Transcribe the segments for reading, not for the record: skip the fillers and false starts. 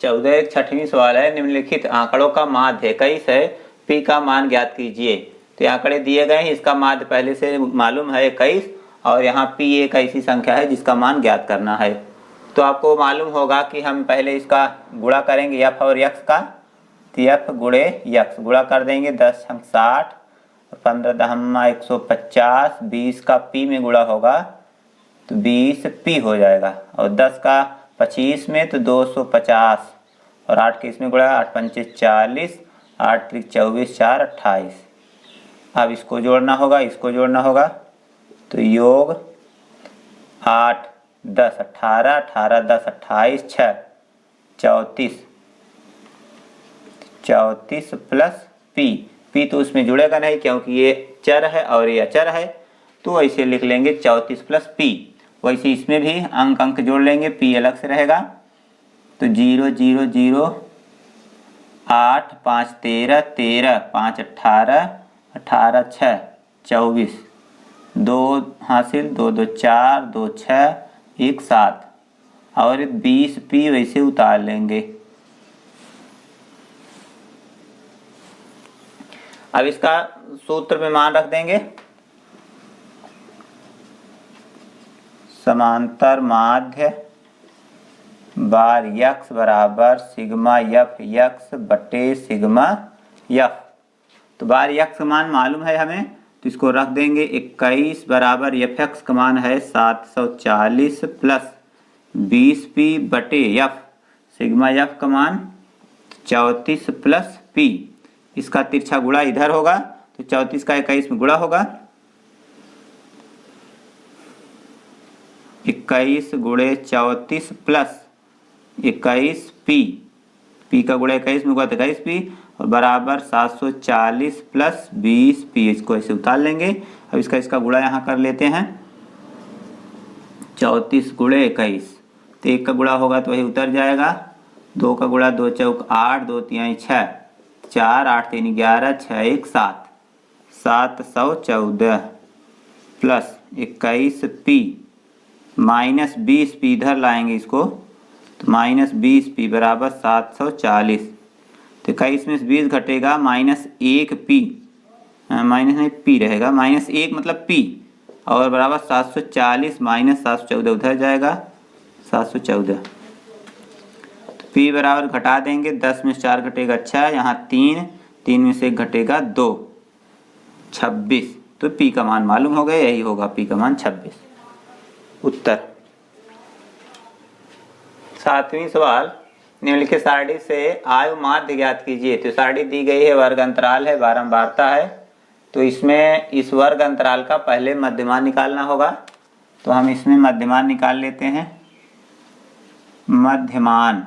14 एक 6वां सवाल है। निम्नलिखित आंकड़ों का माध्य 21 है, पी का मान ज्ञात कीजिए। तो ये आंकड़े दिए गए हैं, इसका माध्य पहले से मालूम है 21 और यहाँ पी एक ऐसी संख्या है जिसका मान ज्ञात करना है। तो आपको मालूम होगा कि हम पहले इसका गुणा करेंगे एफ और यक्स का। तो एफ गुणे यक्स गुणा कर देंगे, 10 अंक 60, 15 दहम्मा 150, 20 का पी में गुणा होगा तो 20 पी हो जाएगा, और 10 का 25 में तो 250, और 8 के इसमें गुणा 8 पंचे 40, 8 त्रिक 24, 4 28। अब इसको जोड़ना होगा, इसको जोड़ना होगा, तो योग 8 10 18, 18 10 28, 6 34, 34 प्लस पी। पी तो उसमें जुड़ेगा नहीं क्योंकि ये चर है और ये अचर है, तो ऐसे लिख लेंगे 34 प्लस पी। वैसे इसमें भी अंक अंक जोड़ लेंगे, पी अलग से रहेगा, तो 0 0 0 8 5 13 13 5 18 18 6 24, 2 हासिल 2 2 4 2 6 1 7, और 20 पी वैसे उतार लेंगे। अब इसका सूत्र में मान रख देंगे, समांतर माध्य बार यक्स बराबर सिग्मा यफ यक्स बटे सिग्मा यफ। तो बार यक्स का मान मालूम है हमें, तो इसको रख देंगे 21 बराबर यफ एक्स का मान है 740 प्लस 20 पी बटे यफ, सिग्मा यफ का मान 34 प्लस पी। इसका तिरछा गुणा इधर होगा, तो 34 का 21 में गुणा होगा, 21 गुणे 34 प्लस 21 पी, पी का गुणा 21 में होगा तो 21 पी, और बराबर 740 प्लस 20 पी। इसको ऐसे उतार लेंगे। अब इसका गुणा यहाँ कर लेते हैं, 34 गुणे 21, तो 1 का गुणा होगा तो वही उतर जाएगा, 2 का गुणा 2 चौक 8, 2 तिहाई 6, 4 8 3 11, 6 1 7, 714 प्लस 21 पी माइनस 20 पी, इधर लाएंगे इसको, तो माइनस 20 पी बराबर 740। तो 21 में 20 घटेगा, माइनस 1 पी, माइनस नहीं पी रहेगा, माइनस 1 मतलब पी, और बराबर 740 माइनस 714 उधर जाएगा, 714। तो पी बराबर घटा देंगे, 10 में 4 घटेगा 6, यहाँ 3, 3 में से 1 घटेगा 2, 26। तो पी का मान मालूम हो गया, यही होगा पी का मान 26। उत्तर। 7वां सवाल, निम्नलिखित सारणी से आयु माध्य ज्ञात कीजिए। तो सारणी दी गई है, वर्ग अंतराल है, बारंबारता है, तो इसमें इस वर्ग अंतराल का पहले मध्यमान निकालना होगा। तो हम इसमें मध्यमान निकाल लेते हैं। मध्यमान,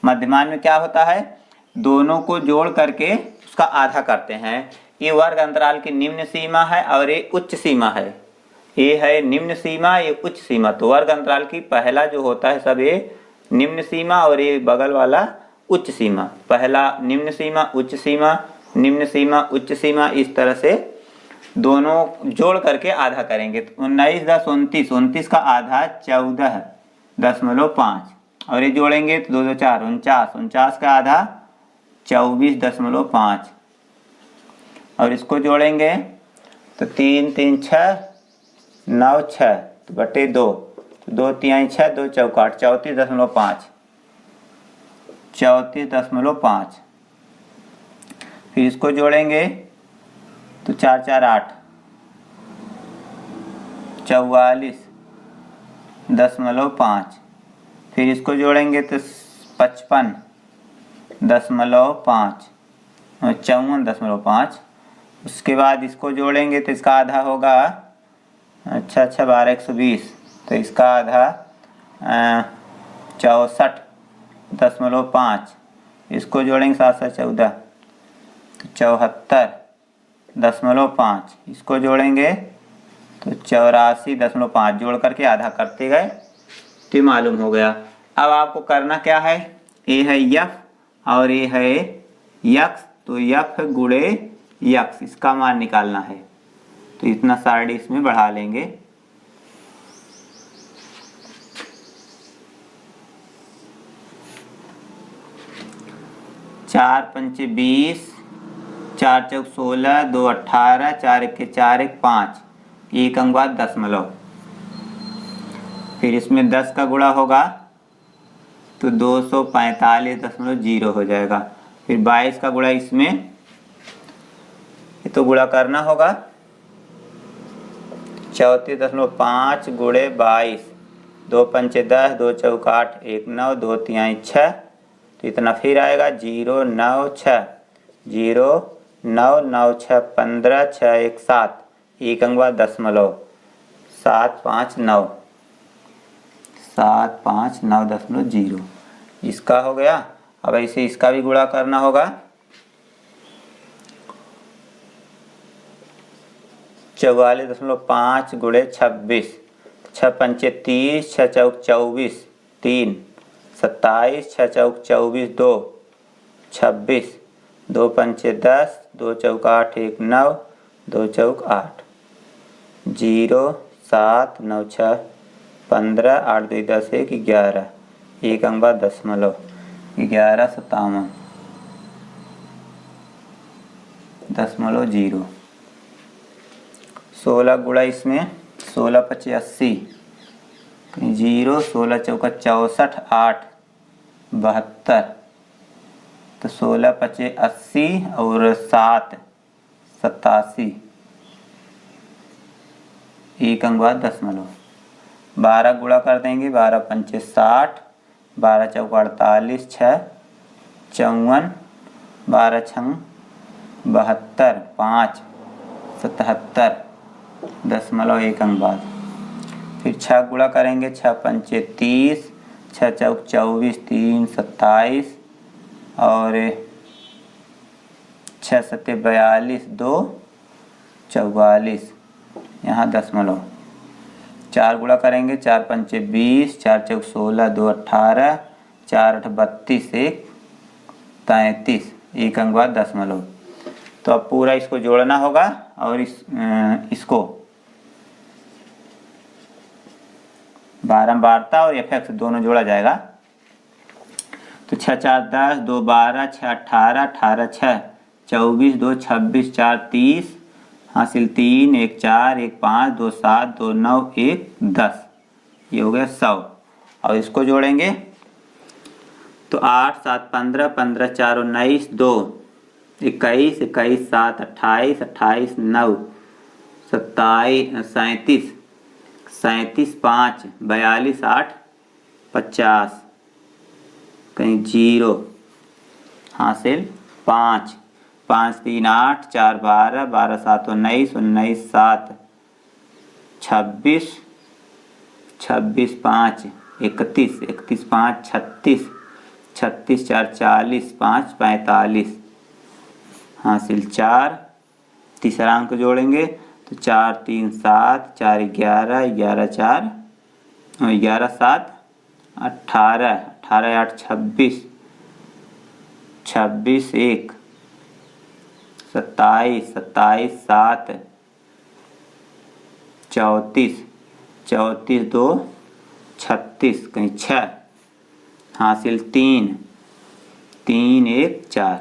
मध्यमान में क्या होता है, दोनों को जोड़ करके उसका आधा करते हैं। ये वर्ग अंतराल की निम्न सीमा है और ये उच्च सीमा है। ये है निम्न सीमा, ये उच्च सीमा। तो वर्ग अंतराल की पहला जो होता है सब ये निम्न सीमा और ये बगल वाला उच्च सीमा। पहला निम्न सीमा, उच्च सीमा, निम्न सीमा, उच्च सीमा, इस तरह से दोनों जोड़ करके आधा करेंगे। तो 19 10 29, 29 का आधा 14.5, और ये जोड़ेंगे तो 2 2 4 49, 49 का आधा 24.5, और इसको जोड़ेंगे तो 3 3 6 9 6 तो बटे 2, 2 तिहाई 6, 2 चौक 8, 34.5, 34.5। फिर इसको जोड़ेंगे तो 4 4 8, 44.5। फिर इसको जोड़ेंगे तो 55.5, 54.5। उसके बाद इसको जोड़ेंगे तो इसका आधा होगा, अच्छा 12 120, तो इसका आधा 64.5। इसको जोड़ेंगे 7 7 14, तो 74.5। इसको जोड़ेंगे तो 84.5, जोड़ करके आधा करते गए तो मालूम हो गया। अब आपको करना क्या है, ये है यफ और ये है यक्स, तो यफ गुणे यक्स, इसका मान निकालना है। तो इतना सारणी इसमें बढ़ा लेंगे। 4 पंचे 20, 4 चौक 16, 2 18, 4 एक 4 एक 5, एक अंक बाद दशमलव। फिर इसमें 10 का गुणा होगा तो 245.0 हो जाएगा। फिर 22 का गुणा इसमें, ये तो गुणा करना होगा 34.5 गुणे 22, 2 पंचे 10, 2 चौक 8, 1 9, 2 तिहाई 6, तो इतना फिर आएगा 0 9 6, 0 9 9 6 15, 6 1 7, एक अंक बाद दशमलव, 759, 759.0 इसका हो गया। अब ऐसे इसका भी गुणा करना होगा 44.5 गुणे 26, 6 पंचे 30, 6 चौक 24, 3 27, 6 चौक 24, 2 26, 2 पंचे 10, 2 चौक 8, 1 9, 2 चौक 8, 0 7 9 6 15, 8 2 10 1 11, एक अंक बाद दशमलव, 1157.0। 16 गुणा इसमें 16 पचे 80, 0 16 चौका 64, 8 72, तो 16 पचे 80 और 7 87, एक अंक बाद दशमलव। 12 गुणा कर देंगे, 12 पंचे 60, 12 चौका 48, 6 54, 12 छंग 72, 5 77, दशमलव एक अंक बाद। फिर 6 गुणा करेंगे, 6 पंचे 30, 6 चौक 24, 3 27 और 6 सत्ते 42, 2 44, यहाँ दशमलव। 4 गुणा करेंगे, 4 पंचे 20, 4 चौक 16, 2 18, 4 8 32, 1 33, एक अंक बाद दशमलव। तो अब पूरा इसको जोड़ना होगा और इसको बारंबारता और एफेक्ट दोनों जोड़ा जाएगा। तो 6 4 10, 2 12, 6 18, 18 6 24, 2 26, 4 30, हासिल 3 1 4 1 5, 2 7, 2 9 1 10, ये हो गया 100। और इसको जोड़ेंगे तो 8 7 15, 15 4 19, 2 21, 21 7 28, 28 9 27, 37, 37 5 42, 8 50, कहीं 0, हासिल 5 5 3 8, 4 12, 12 7 19, 19 7 26, 26 5 31, 31 5 36, 36 4 40, 5 45, हासिल 4। तीसरा अंक जोड़ेंगे तो 4 3 7, 4 11, 11 4 11 7 18, 18 8 26, 26 1 27, 27 7 34, 34 2 36, कहीं 6, हासिल 3 3 1 4,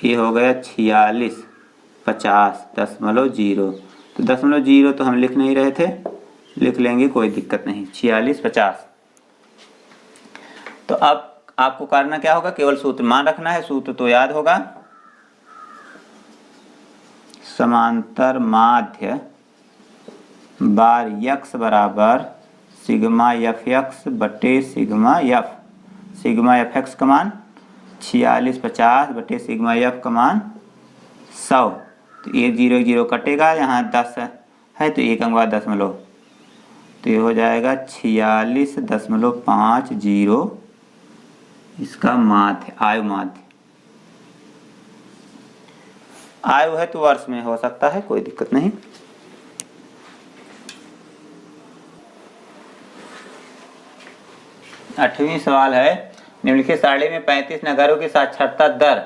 ये हो गया 46 50.0। तो 0.0 तो हम लिख नहीं रहे थे, लिख लेंगे, कोई दिक्कत नहीं, 46 50। तो अब आपको करना क्या होगा, केवल सूत्र मान रखना है, सूत्र तो याद होगा। समांतर माध्य बार यक्स बराबर सिग्मा एफ एक्स बटे sigma F. Sigma F x का मान 46 50 बटे सिग्मा एफ का मान 100। तो ये 0 0 कटेगा, यहाँ 10 है तो एक अंक बाद दशमलव, तो ये हो जाएगा 46.50। इसका माध्य, आयु माध्य, आयु है तो वर्ष में हो सकता है, कोई दिक्कत नहीं। आठवीं सवाल है, निम्नलिखित सारणी में 35 नगरों की साक्षरता दर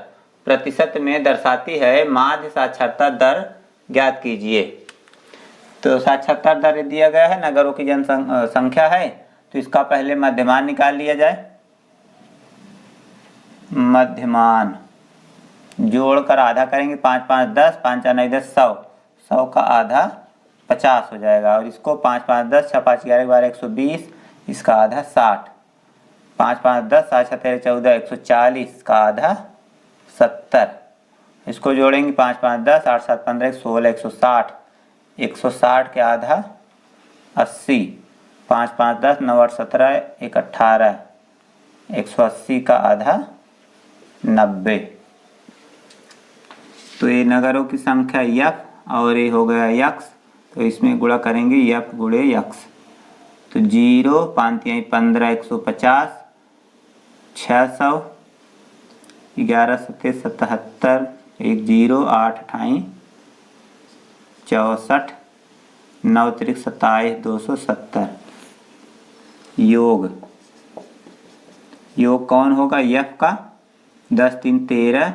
प्रतिशत में दर्शाती है, माध्य साक्षरता दर ज्ञात कीजिए। तो साक्षरता दर दिया गया है, नगरों की जनसंख्या है, तो इसका पहले मध्यमान निकाल लिया जाए। मध्यमान जोड़कर आधा करेंगे, 5 5 10, 5 4 9 10, 100, 100 का आधा 50 हो जाएगा। और इसको 5 5 10, 6 5 11 12 120, इसका आधा 60, 5 5 10, 7 6 13 14 140 का आधा 70। इसको जोड़ेंगे 5 5 10, 8 7 15 16 160, 160 के आधा 80, 5 5 10, 9 8 17 1 18, 180 का आधा 90। तो ये नगरों की संख्या यफ और ये हो गया यक्स, तो इसमें गुणा करेंगे यफ गुणे यक्स। तो 0 5 3 15 150, 600, 11 7 77, 1 0 8 28 64, 9 3 27 270। योग कौन होगा? यफ का 10 3 13,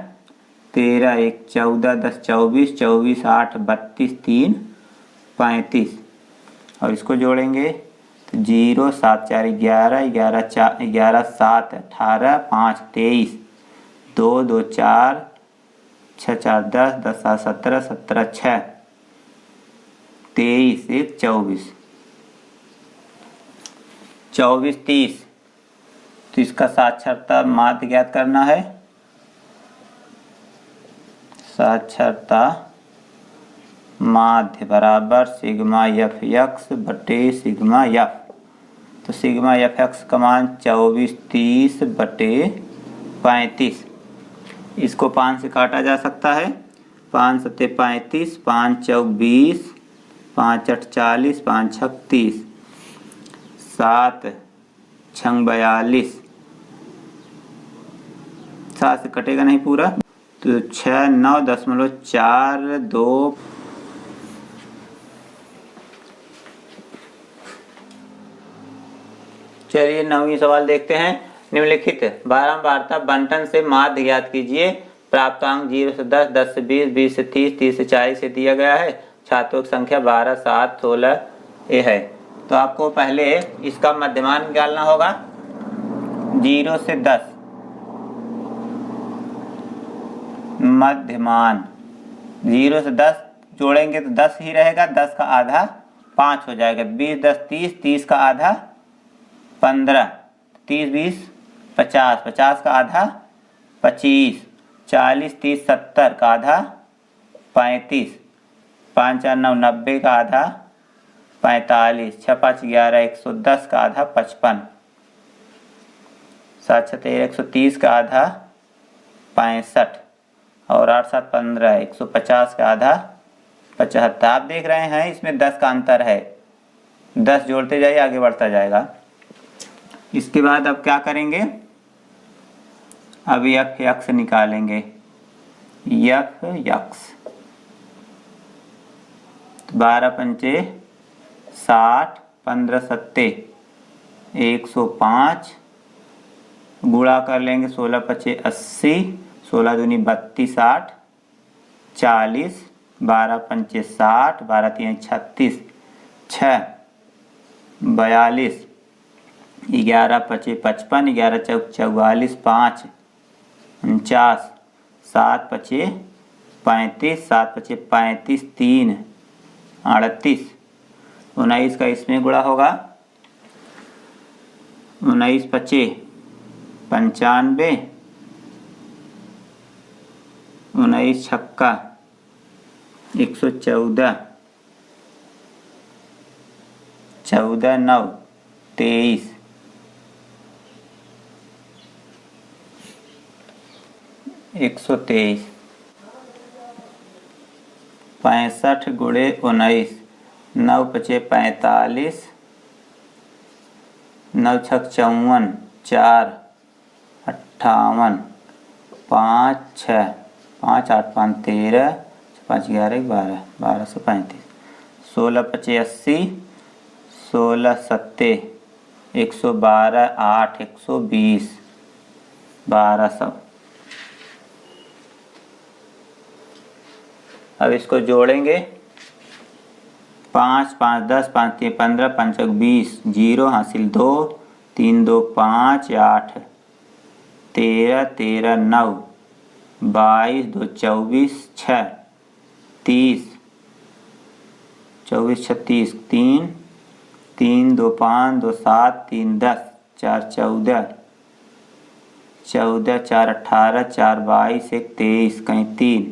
13 1 14, 10 24, 24 8 32, 3 35। और इसको जोड़ेंगे तो 0 7 4 11, 11 4 11 7 18, 5 23, 2 2 4, 6 4 10, 10 7 17, 17 6, 23 1 24, 24 30। तो इसका साक्षरता माध्य ज्ञात करना है। साक्षरता माध्य बराबर सिग्मा एफ एक्स बटे सिग्मा एफ। तो सिग्मा एफ एक्स का मान 24 30 बटे 35। इसको 5 से काटा जा सकता है। 5 7 35, 5 4 20, 5 8 40, 5 6 30, 7 6 42, 7 से कटेगा नहीं पूरा, तो 6 9.42। चलिए 9वीं सवाल देखते हैं। निम्नलिखित बारंबारता बंटन से माध्य ज्ञात कीजिए। प्राप्तांक 0 से 10, 10 से 20, 20 से 30, 30 से 40 से दिया गया है। छात्रों की संख्या 12 7 16 ये है। तो आपको पहले इसका मध्यमान निकालना होगा। 0 से 10 मध्यमान, 0 से 10 जोड़ेंगे तो 10 ही रहेगा, 10 का आधा 5 हो जाएगा। 20 10 30, 30 का आधा 15, 30 20 50, 50 का आधा 25, 40 30 70 का आधा 35, 5 4 9 90 का आधा 45, 6 5 11 110 का आधा 55, 7 6 13 130 का आधा 65, और 8 7 15 150 का आधा 75। आप देख रहे हैं इसमें 10 का अंतर है। 10 जोड़ते जाइए, आगे बढ़ता जाएगा। इसके बाद अब क्या करेंगे? अब यफ यक्स निकालेंगे। यफ यक्स 12 पंचे 60, 15 सत्ते 105, गुणा कर लेंगे 16 पचे 80, 16 दूनी 32 60, 40, 12 पंचे 60, 12 तीन 36, 6 42, 11 पचे 55, 11 चौक 44, 5 49, 7 पचे 35, 7 पचे 35, 3 38, 19 का इसमें गुणा होगा। 19 पचे 95, 19 छक्का 114, 14 9 23, 123, 65 गुणे 19, 9 पचे 45, 9 छक 54, 4 58, 5 6, 5 8 5 13, 5 11 12, 12 से 35, 16 पचे 80, 16 सत्ते 112, 8 120, 1200। अब इसको जोड़ेंगे। 5 5 10, 5 3 15, 5 1 20, 0 हासिल 2, 3 2 5, 8 13 13 9, 22 2 24 6, 30 24 36, 3 3 2 5 2 7, 3 10, 4 14 14 4 18, 4 22 1 23, कहीं 3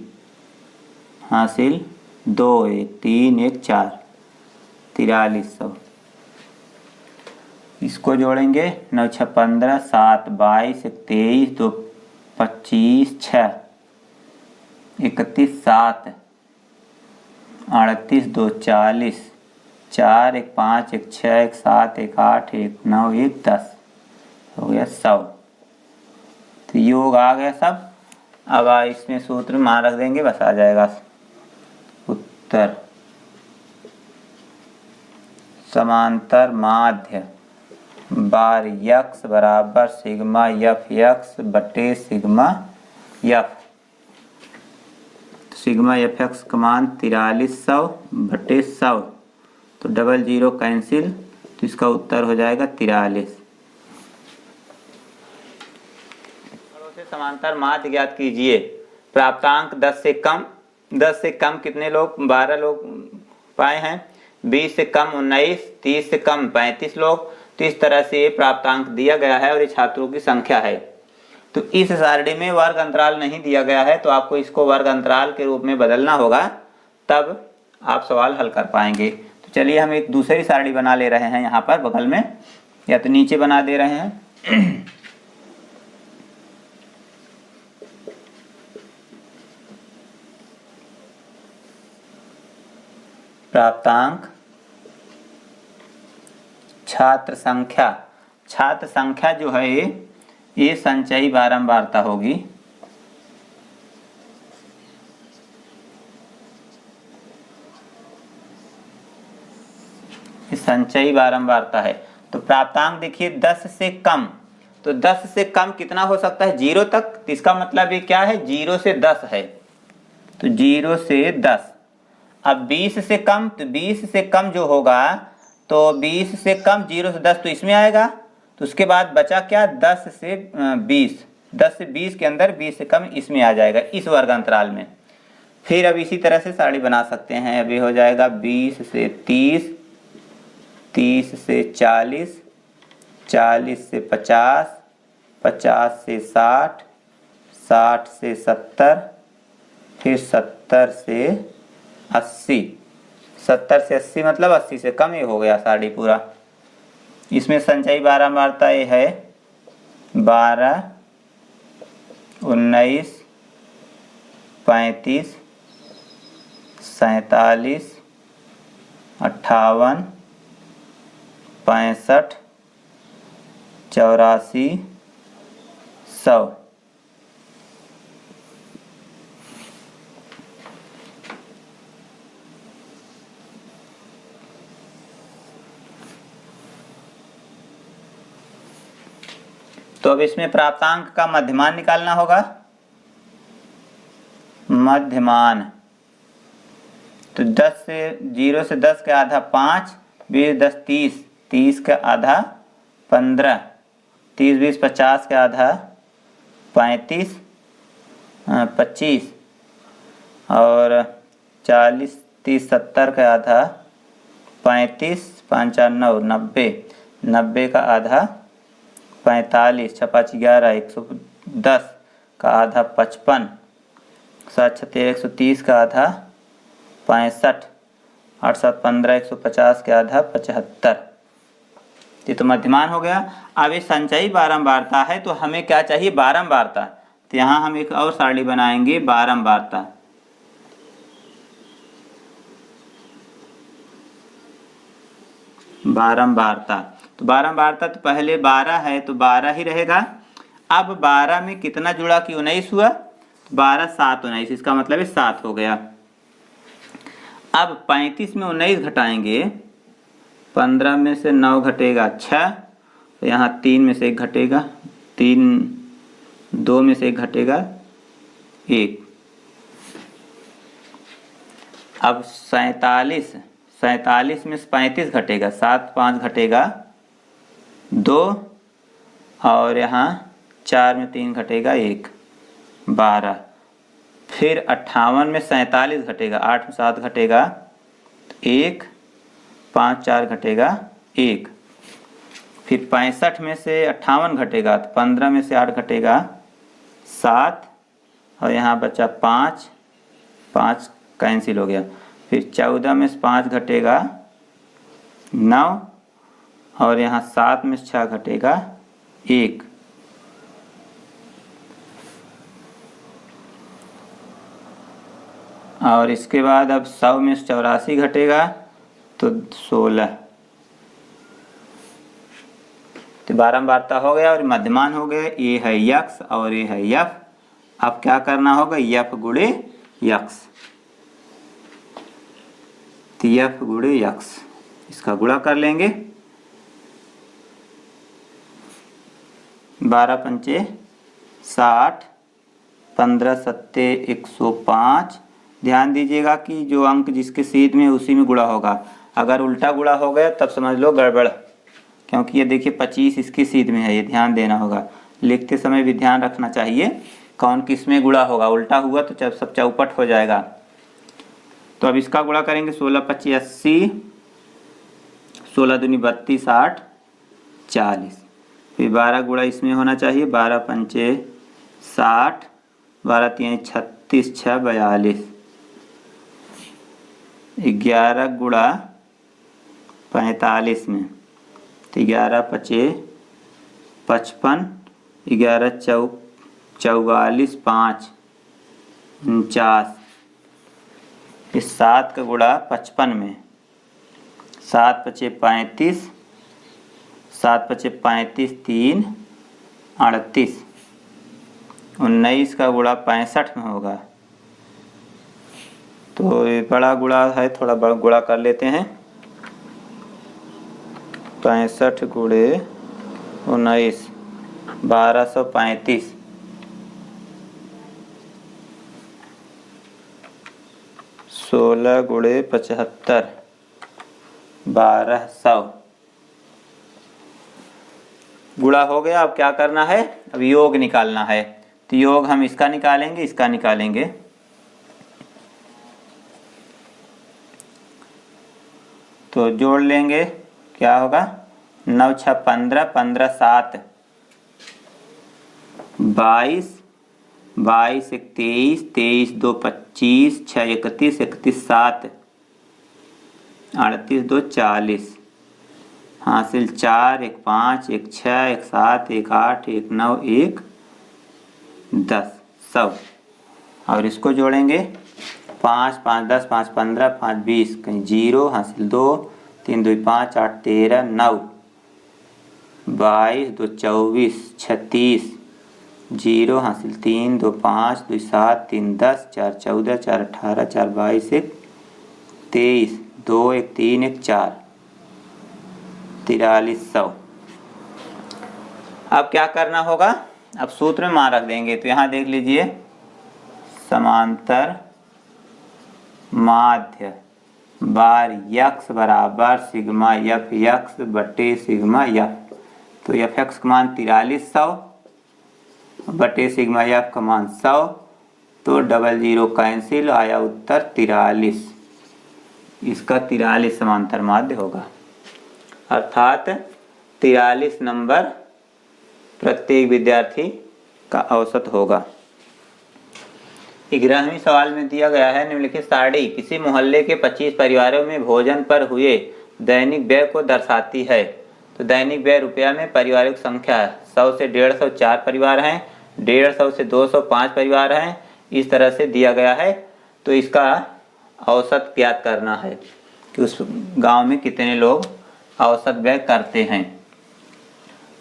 हासिल 2 1 3 1 4, 4300। इसको जोड़ेंगे 9 6 15, 7 22 1 23, 2 25, 6 31, 7 38, 2 40, 4 1 5 1 6 1 7 1 8 1 9 1 10, हो गया 100। तो योग आ गया सब। अब इसमें सूत्र मान रख देंगे, बस आ जाएगा उत्तर। समांतर माध्य बार यक्स बराबर सिग्मा यफ यक्स बटे sigma F. Sigma F x का मान 4300 बटे 100, तो डबल जीरो कैंसिल, तो इसका उत्तर हो जाएगा 43। से समांतर माध्य ज्ञात कीजिए। प्राप्तांक 10 से कम, 10 से कम कितने लोग? 12 लोग पाए हैं। 20 से कम 19, 30 से कम 35 लोग। तो इस तरह से ये प्राप्तांक दिया गया है और ये छात्रों की संख्या है। तो इस सारणी में वर्ग अंतराल नहीं दिया गया है, तो आपको इसको वर्ग अंतराल के रूप में बदलना होगा, तब आप सवाल हल कर पाएंगे। तो चलिए हम एक दूसरी सारणी बना ले रहे हैं यहाँ पर बगल में, या तो नीचे बना दे रहे हैं। प्राप्तांक छात्र संख्या, छात्र संख्या जो है ये संचयी बारंबारता होगी। संचयी बारंबारता है। तो प्राप्तांक देखिए 10 से कम, तो 10 से कम कितना हो सकता है? 0 तक। तो इसका मतलब ये क्या है? 0 से 10 है, तो 0 से 10। अब 20 से कम, तो 20 से कम जो होगा, तो 20 से कम 0 से 10 तो इसमें आएगा। तो उसके बाद बचा क्या? 10 से 20, 10 से 20 के अंदर 20 से कम इसमें आ जाएगा, इस वर्ग अंतराल में। फिर अब इसी तरह से सारणी बना सकते हैं। अभी हो जाएगा 20 से 30, 30 से 40, 40 से 50, 50 से 60, 60 से 70, फिर 70 से 80, 70 से 80 मतलब 80 से कम, ये हो गया सारणी पूरा। इसमें संचयी बारंबारता ये है 12, 19, 35, 47, 58, 65, 84, 100। तो अब इसमें प्राप्तांक का मध्यमान निकालना होगा। मध्यमान तो 10 से 0 से 10 का आधा 5, 20 10 30, 30 का आधा 15, 30 20 50 का आधा 35, 25, और 40 30 70 का आधा 35, 5 9 90, 90 का आधा 45, 6 5 11, 110 का आधा 55, 7 6 13 130 का आधा 65, 8 7 15 150 के आधा 75। ये तो मध्यमान हो गया। अब ये संचयी बारंबारता है, तो हमें क्या चाहिए? बारंबारता। तो यहाँ हम एक और सारणी बनाएंगे, बारंबारता। बारंबारता तो बारंबारता तो पहले 12 है, तो 12 ही रहेगा। अब 12 में कितना जुड़ा कि 19 हुआ, 12 7 19, इसका मतलब है 7 हो गया। अब 35 में 19 घटाएंगे, 15 में से 9 घटेगा 6, तो यहाँ 3 में से 1 घटेगा, 3 2 में से 1 घटेगा 1। अब 47, 47 में से 35 घटेगा, 7 5 घटेगा 2, और यहाँ 4 में 3 घटेगा 1, 12। फिर 58 में 47 घटेगा, 8 में 7 घटेगा 1, 5 4 घटेगा 1। फिर 65 में से 58 घटेगा तो 15 में से 8 घटेगा 7, और यहाँ बचा 5, 5 कैंसिल हो गया। फिर 14 में से 5 घटेगा 9, और यहाँ 7 में से 6 घटेगा 1। और इसके बाद अब 100 में से 84 घटेगा तो 16। तो बारंबारता हो गया और मध्यमान हो गए। ये है यक्स और ये है यफ। अब क्या करना होगा, यफ गुणे यक्स, तो यफ गुणे यक्स, इसका गुणा कर लेंगे। 12 पंचे 60, 15 सत्ते 105। ध्यान दीजिएगा कि जो अंक जिसके सीध में उसी में गुणा होगा। अगर उल्टा गुणा हो गया तब समझ लो गड़बड़, क्योंकि ये देखिए 25 इसके सीध में है, ये ध्यान देना होगा। लिखते समय भी ध्यान रखना चाहिए कौन किस में गुणा होगा। उल्टा हुआ तो सब चौपट हो जाएगा। तो अब इसका गुणा करेंगे। 16 25 80, 16 दूनी 32, 60 40। फिर 12 गुणा इसमें होना चाहिए। 12 पंचे 60, 12 3 36, 6 42। 11 गुणा 45 में, तो 11 पचे 55, 11 44, 5 49। इस 7 का गुणा 55 में, 7 पचे 35, 7 पचे 35, 3 38। 19 का गुणा 65 में होगा। तो ये बड़ा गुणा है, थोड़ा बड़ा गुणा कर लेते हैं। 65 गुणे 19, 1235। 16 गुणे 75, 1200। गुणा हो गया। अब क्या करना है, अब योग निकालना है। तो योग हम इसका निकालेंगे, इसका निकालेंगे। तो जोड़ लेंगे, क्या होगा, 9 6 15, 15 7 22, 22 1 23, 23 2 25, 6 31, 31 7 38, 2 40। हासिल 4 1 5 1 6 1 7 1 8 1 9 1 10, 100। और इसको जोड़ेंगे। 5 5 10, 5 15, 5 20, कहीं 0, हासिल 2, 3 2 5 8 13 9, 22 2 24 36, 0, हासिल 3 2 5 2 7 3 10, 4 14, 4 18, 4 22 1 23, 2 1 3 1 4, 4300। अब क्या करना होगा, अब सूत्र में मान रख देंगे। तो यहाँ देख लीजिए, समांतर माध्य बार यक्स बराबर सिग्मा यफ यक्स बटे सिग्मा यफ। तो यफ एक्स का मान 4300 बटे सिग्मा यफ का मान 100। तो 00 कैंसिल, आया उत्तर 43। इसका 43 समांतर माध्य होगा, अर्थात 43 नंबर प्रत्येक विद्यार्थी का औसत होगा। 11वें सवाल में दिया गया है, निम्नलिखित सारणी किसी मोहल्ले के 25 परिवारों में भोजन पर हुए दैनिक व्यय को दर्शाती है। तो दैनिक व्यय रुपया में परिवारों की संख्या 100 से 150 4 परिवार हैं, 150 से 200 5 परिवार हैं, इस तरह से दिया गया है। तो इसका औसत ज्ञात करना है कि उस गांव में कितने लोग औसत व्यय करते हैं।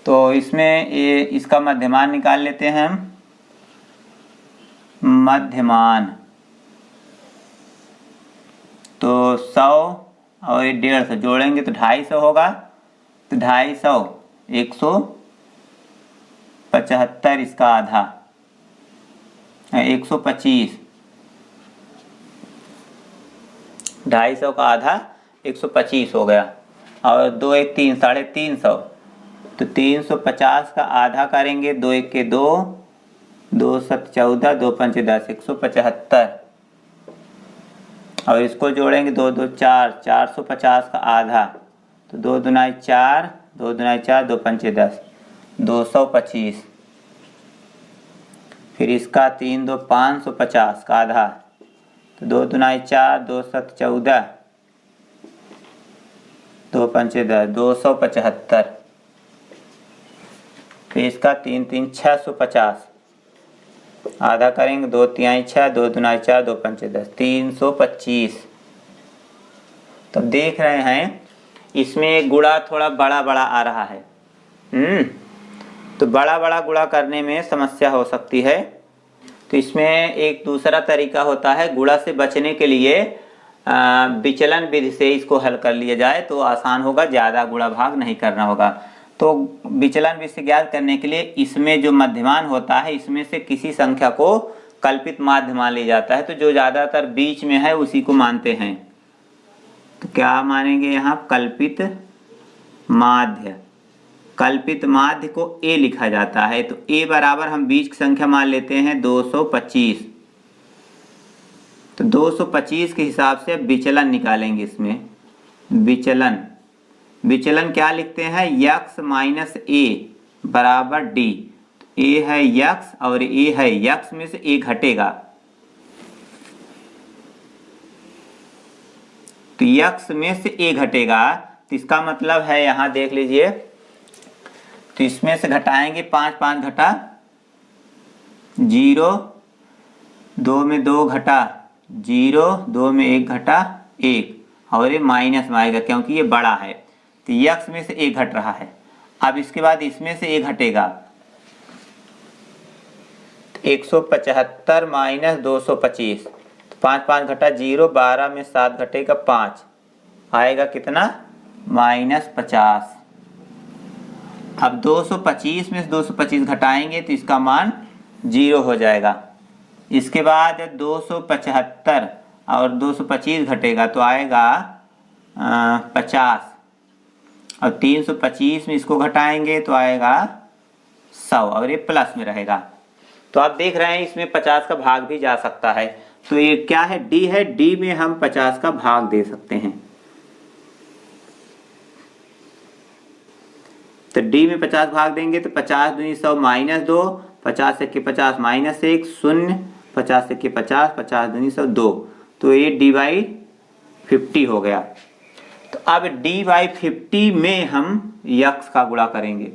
तो इसमें ये इसका मध्यमान निकाल लेते हैं हम। मध्यमान तो 100 और 150 जोड़ेंगे तो 250 होगा। तो 250 175, इसका आधा 125, 250 का आधा 125 हो गया। और 2 1 3, 350, तो 350 का आधा करेंगे, 2 1 के 2, 2 7 14, 2 5 10, 175। और इसको जोड़ेंगे 2 2 4, 450 का आधा, तो 2 दूनाई 4, 2 दूनाई 4, 2 5 10, 225। फिर इसका 3 2 550 का आधा, तो 2 दूनाई 4, 2 7 14, 2 5 10, 275। फिर इसका 3 3 650, आधा करेंगे, 2 3 6, 2 दूनाई 4, 2 5 10, 325। तो देख रहे हैं इसमें गुणा थोड़ा बड़ा बड़ा आ रहा है। तो बड़ा बड़ा गुणा करने में समस्या हो सकती है। तो इसमें एक दूसरा तरीका होता है, गुणा से बचने के लिए विचलन विधि से इसको हल कर लिया जाए तो आसान होगा, ज़्यादा गुणा भाग नहीं करना होगा। तो विचलन विधि से ज्ञात करने के लिए इसमें जो मध्यमान होता है इसमें से किसी संख्या को कल्पित माध्य मान लिया जाता है। तो जो ज़्यादातर बीच में है उसी को मानते हैं। तो क्या मानेंगे यहाँ? कल्पित माध्य। कल्पित माध्य को a लिखा जाता है। तो a बराबर हम बीच की संख्या मान लेते हैं 225। तो 225 के हिसाब से विचलन निकालेंगे। इसमें विचलन क्या लिखते हैं? यक्स माइनस ए बराबर डी। ए है यक्स और ए है यक्स में से ए घटेगा, तो यक्स में से ए घटेगा। तो इसका मतलब है यहां देख लीजिए, तो इसमें से घटाएंगे 5 5 घटा 0, 2 में 2 घटा 0, 2 में 1 घटा 1 और ये माइनस में आएगा क्योंकि ये बड़ा है। तो यक्स में से ए घट रहा है। अब इसके बाद इसमें से ए घटेगा, 175 माइनस 225, तो 5 5 घटा 0, 12 में 7 घटेगा 5, आएगा कितना? -50। अब 225 में से 225 घटाएंगे तो इसका मान 0 हो जाएगा। इसके बाद 275 और 225 घटेगा तो आएगा 50, और 325 में इसको घटाएंगे तो आएगा 100 और ये प्लस में रहेगा। तो आप देख रहे हैं इसमें 50 का भाग भी जा सकता है। तो ये क्या है? डी है। डी में हम 50 का भाग दे सकते हैं। तो डी में 50 भाग देंगे तो 50 दूनी 100 -2, 50 से 50 -1, 0, 50 से 50, 50 दूनी 100 2। तो ये d/50 हो गया। तो अब d/50 में हम यक्स का गुणा करेंगे।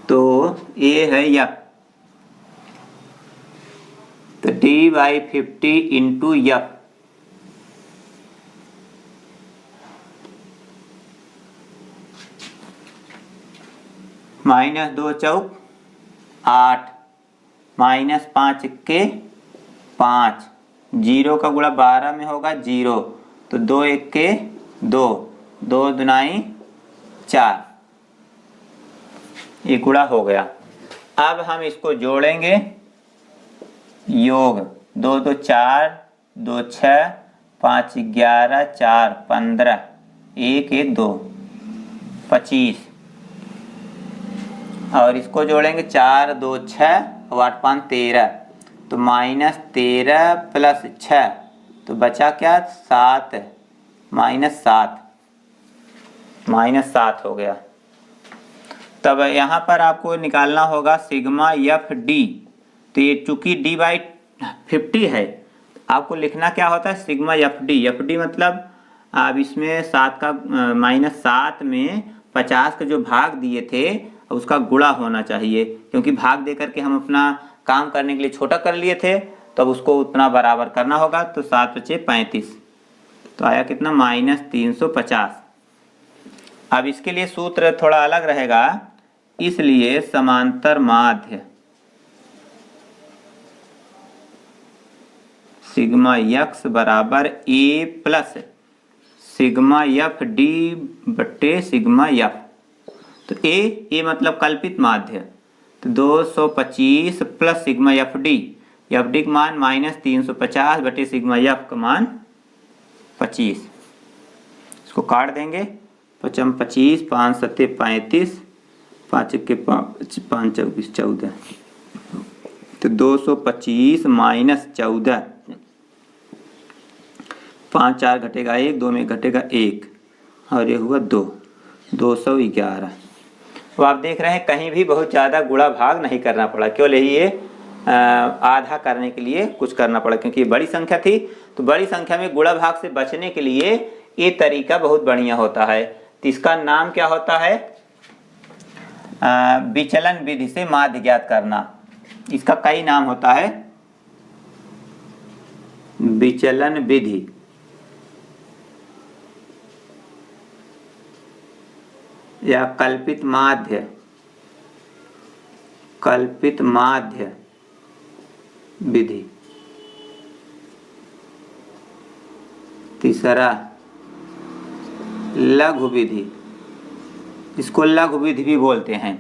तो ये है यक्स, तो d/50 इंटू यक्स, -2 चौक 8, -5 के 5, 0 का गुणा 12 में होगा 0, तो 2 1 के 2, 2 दुनाई 4, ये गुणा हो गया। अब हम इसको जोड़ेंगे, योग 2 2 4, 2 6, 5 11, 4 15, 1 1 2 25, और इसको जोड़ेंगे 4 2 6 और 8 5 13, तो -13 प्लस 6, तो बचा क्या? 7, -7 हो गया। तब यहाँ पर आपको निकालना होगा सिग्मा एफ डी। तो ये चूंकि d/50 है, आपको लिखना क्या होता है? Sigma F D. F D मतलब अब इसमें 7 का -7 में 50 का जो भाग दिए थे उसका गुणा होना चाहिए, क्योंकि भाग दे करके हम अपना काम करने के लिए छोटा कर लिए थे, तो अब उसको उतना बराबर करना होगा। तो 7 बचे 35, तो आया कितना? -350। अब इसके लिए सूत्र थोड़ा अलग रहेगा, इसलिए समांतर माध्य सिग्मा यक्स बराबर ए प्लस सिग्मा एफ डी बट्टे सिग्मा एफ। तो ए मतलब कल्पित माध्य, तो 225 प्लस सिग्मा एफ डी का मान -350 बटे सिग्मा एफ का मान 25। इसको काट देंगे। 5 25, 5 7 35, 5 के 5 5 24 14, तो 225 माइनस 14, 5 4 घटेगा 1, 2 में घटेगा 1 और ये हुआ 2, 211। तो आप देख रहे हैं कहीं भी बहुत ज़्यादा गुणा भाग नहीं करना पड़ा, केवल यही ये आधा करने के लिए कुछ करना पड़ा, क्योंकि बड़ी संख्या थी। तो बड़ी संख्या में गुणा भाग से बचने के लिए ये तरीका बहुत बढ़िया होता है। तो इसका नाम क्या होता है? विचलन विधि से माध्य ज्ञात करना। इसका कई नाम होता है, विचलन विधि, या कल्पित माध्य, कल्पित माध्य विधि। तीसरा लघु विधि, इसको लघु विधि भी बोलते हैं।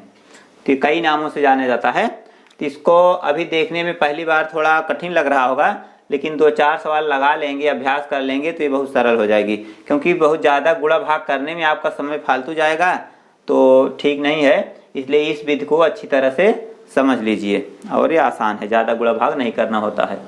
तो कई नामों से जाना जाता है। तो इसको अभी देखने में पहली बार थोड़ा कठिन लग रहा होगा, लेकिन 2-4 सवाल लगा लेंगे, अभ्यास कर लेंगे तो ये बहुत सरल हो जाएगी। क्योंकि बहुत ज़्यादा गुणा भाग करने में आपका समय फालतू जाएगा तो ठीक नहीं है, इसलिए इस विधि को अच्छी तरह से समझ लीजिए। और ये आसान है, ज़्यादा गुणा भाग नहीं करना होता है।